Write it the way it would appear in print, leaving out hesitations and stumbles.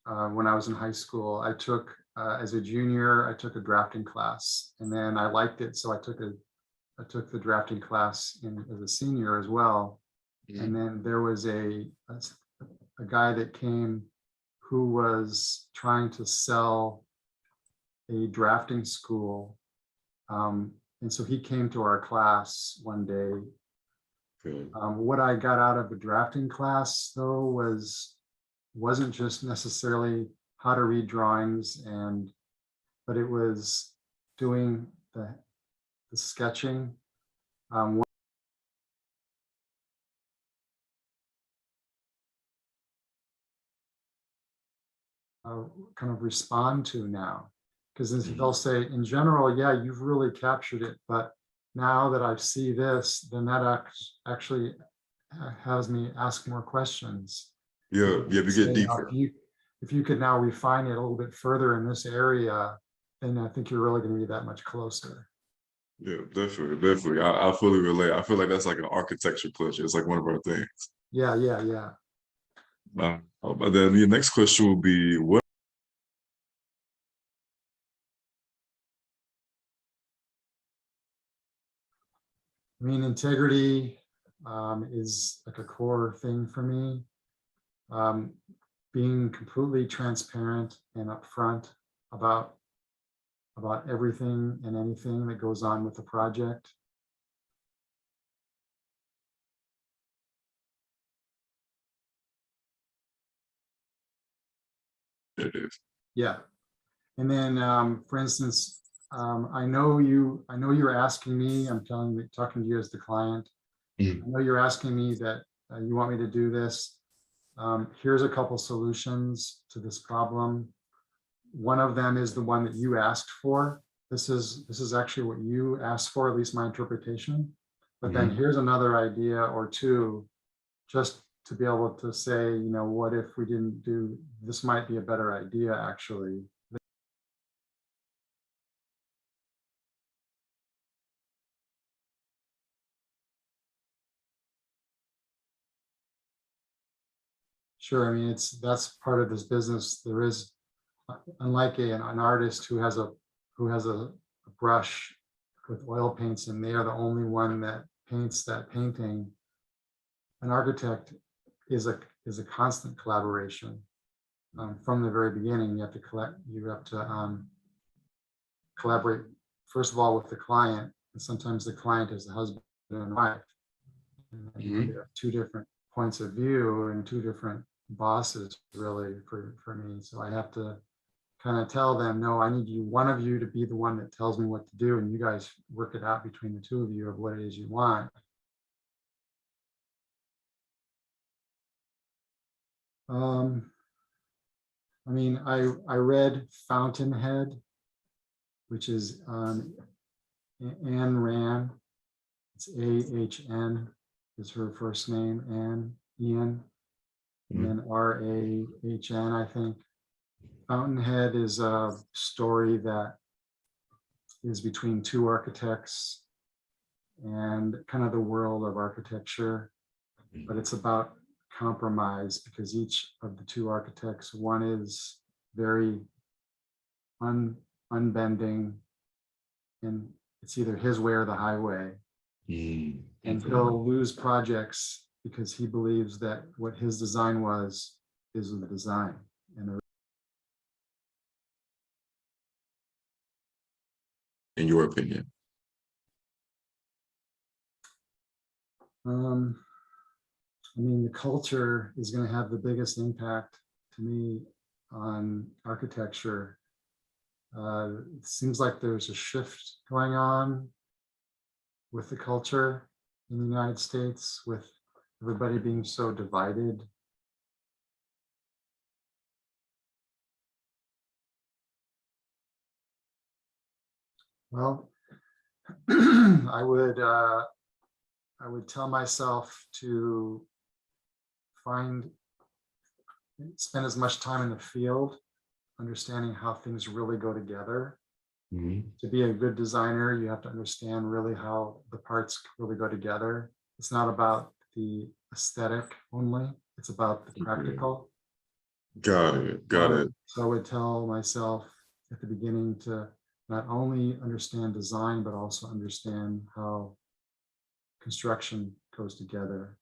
when I was in high school. I took, as a junior, I took a drafting class, and then I liked it, so I took the drafting class as a senior as well. And then there was a guy that came who was trying to sell a drafting school. And so he came to our class one day. What I got out of the drafting class, though, wasn't just necessarily how to read drawings, but it was doing the sketching. Kind of respond to now, because they'll say, in general, yeah, you've really captured it, but now that I see this, then that actually has me ask more questions. Yeah, you get deeper. If you could now refine it a little bit further in this area, then I think you're really going to be that much closer. Yeah, definitely. I fully relate. I feel like that's like an architecture push. It's like one of our things. Yeah. But then the next question will be, what? I mean, integrity is like a core thing for me. Being completely transparent and upfront about everything and anything that goes on with the project. It is. Yeah. And then, for instance, I know you're asking me, talking to you as the client. I know you're asking me that you want me to do this. Here's a couple solutions to this problem. One of them is the one that you asked for. This is actually what you asked for, at least my interpretation. But then here's another idea or two, just to be able to say, what if we didn't do this? Might be a better idea, actually. Sure. I mean, that's part of this business. There is, unlike an artist who has a brush with oil paints and they are the only one that paints that painting, an architect is a constant collaboration. From the very beginning, you have to collaborate, first of all, with the client, and sometimes the client is the husband and wife. And you have two different points of view and two different bosses, really, for me. So I have to kind of tell them, no, I need one of you to be the one that tells me what to do, and you guys work it out between the two of you of what it is you want. I mean, I read Fountainhead, which is Anne Rand. It's A-H-N is her first name, Anne, Ian, and then R-A-H-N, I think. Fountainhead is a story that is between two architects and kind of the world of architecture, but it's about compromise, because each of the two architects, one is very unbending, and it's either his way or the highway. And he'll lose projects because he believes that what his design is the design. And in your opinion? I mean, the culture is going to have the biggest impact to me on architecture. It seems like there's a shift going on with the culture in the United States, with everybody being so divided. Well, I would tell myself to spend as much time in the field, understanding how things really go together. To be a good designer, you have to understand really how the parts really go together. It's not about the aesthetic only, it's about the practical. Got it. Got it. So I would tell myself at the beginning to not only understand design, but also understand how construction goes together.